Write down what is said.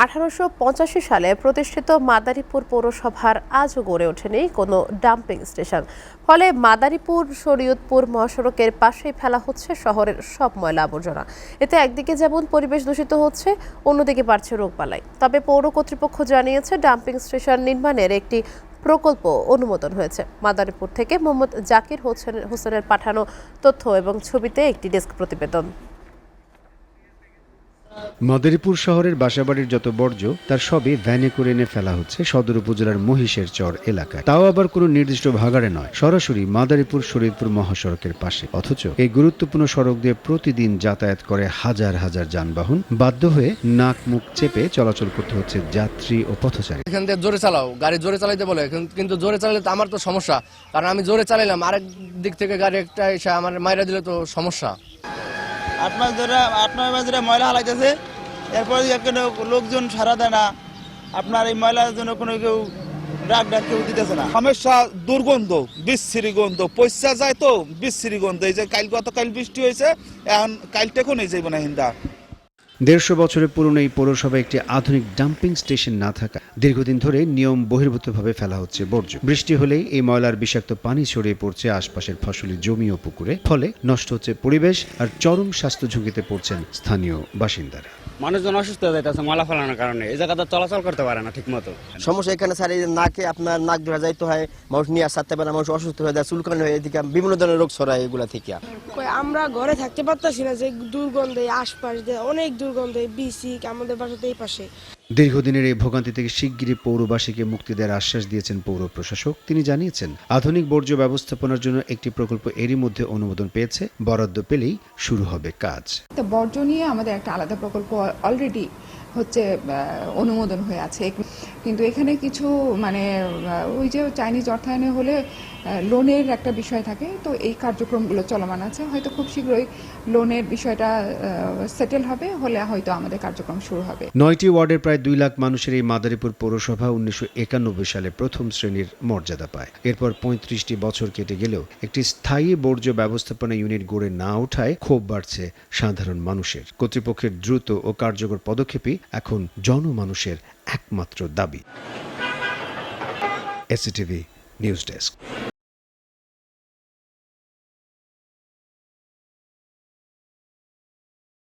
1885 সালে প্রতিষ্ঠিত মাদারীপুর পৌরসভার আজও গড়ে ওঠেনি কোনো ডাম্পিং স্টেশন। ফলে মাদারীপুর শরীয়তপুর মহাসড়কের পাশেই ফেলা হচ্ছে শহরের সব ময়লা আবর্জনা। এতে একদিকে যেমন পরিবেশ দূষিত হচ্ছে, অন্যদিকে বাড়ছে রোগবালাই। তবে পৌর কর্তৃপক্ষ জানিয়েছে, ডাম্পিং স্টেশন নির্মাণের একটি প্রকল্প অনুমোদন হয়েছে। মাদারীপুর থেকে মোহাম্মদ জাকির হোসেনের পাঠানো তথ্য এবং ছবিতে একটি ডেস্ক প্রতিবেদন। মাদারীপুর শহরের বাসাবাড়ির যত বর্জ্য তার সবই ভ্যানে করে এনে ফেলা হচ্ছে সদর উপজেলার মহিষের চর এলাকায়। তাও আবার কোনো নির্দিষ্ট ভাগাড়ে নয়, সরাসরি মাদারীপুর শরীয়তপুর মহাসড়কের পাশে। অথচ এই গুরুত্বপূর্ণ সড়ক দিয়ে প্রতিদিন যাতায়াত করে হাজার হাজার যানবাহন। বাধ্য হয়ে নাক মুখ চেপে চলাচল করতে হচ্ছে যাত্রী ও পথচারী। এখান থেকে জোরে চালাও, গাড়ি জোরে চালাইতে বলে, কিন্তু জোরে চালালে তো আমার তো সমস্যা, কারণ আমি জোরে চালাইলাম, আরেক দিক থেকে গাড়ি একটা এসে আমার মাইরা দিলে তো সমস্যা। 8-9 মাস ধরে ময়লা হালাইতেছে, এরপরে লোকজন সারা দেয় না। আপনার এই ময়লার জন্য কোনো কেউ ডাক কেউ দিতেছে না। সমস্যা দুর্গন্ধ, বিশ্রী গন্ধ, পয়সা যায় তো বিশ্রী গন্ধ। এই যে গতকাল বৃষ্টি হয়েছে, এখন কালটা কোন যাইব না হিন্দা। 150 বছরের পুরনো এই পৌরসভায় একটি আধুনিক ডাম্পিং স্টেশন না থাকা দীর্ঘদিন ধরে নিয়ম বহির্ভূতভাবে ফেলা হচ্ছে বর্জ্য। বৃষ্টি হলেই এই ময়লার বিষাক্ত পানি ছড়িয়ে পড়ছে আশপাশের ফসলি জমি ও পুকুরে। ফলে নষ্ট হচ্ছে পরিবেশ আর চরম স্বাস্থ্য ঝুঁকিতে পড়ছেন স্থানীয় বাসিন্দারা। মানুষজন অসুস্থ হয়ে যাইতেছে ময়লা ফেলানোর কারণে। এই জায়গাটা চলাচল করতে পারে না ঠিক মতো। সমস্যা এখানে স্যার, এই নাকে আপনার নাক ধরা যাইতে হয়, মানুষ নিয়ে আসতে পারে, মানুষ অসুস্থ হয়ে যায়, চুলকানি হয়ে, এদিকে বিভিন্ন ধরনের রোগ ছড়ায় এগুলা থেকে। আমরা ঘরে থাকতে পারতাছি না, যে দুর্গন্ধে আশপাশ দিয়ে অনেক দুর্গন্ধে বিসিক আমাদের বাসাতে এই পাশে। দীর্ঘদিনের এই ভোগান্তি থেকে শিগগিরই পৌরবাসীকে মুক্তি দেওয়ার আশ্বাস দিয়েছেন পৌর প্রশাসক। তিনি জানিয়েছেন, আধুনিক বর্জ্য ব্যবস্থাপনার জন্য একটি প্রকল্প এরই মধ্যে অনুমোদন পেয়েছে। বরাদ্দ পেলেই শুরু হবে কাজ। বর্জ্য নিয়ে আমাদের একটা আলাদা প্রকল্প অলরেডি হচ্ছে অনুমোদন হয়ে আছে, কিন্তু এখানে কিছু ওই যে চাইনিজ অর্থায়নে হলে লোনের একটা বিষয় থাকে, তো এই কার্যক্রমগুলো চলমান আছে। হয়তো খুব শীঘ্রই লোনের বিষয়টা সেটেল হলে হয়তো আমাদের কার্যক্রম শুরু হবে। 9টি ওয়ার্ডের প্রায় 2 লাখ মানুষের এই মাদারীপুর পৌরসভা 1991 সালে প্রথম শ্রেণীর মর্যাদা পায়। এরপর 35টি বছর কেটে গেলেও একটি স্থায়ী বর্জ্য ব্যবস্থাপনা ইউনিট গড়ে না ওঠায় ক্ষোভ বাড়ছে সাধারণ মানুষের। কর্তৃপক্ষের দ্রুত ও কার্যকর পদক্ষেপই এখন জনমানুষের একমাত্র দাবি। এসিটিভি নিউজ ডেস্ক।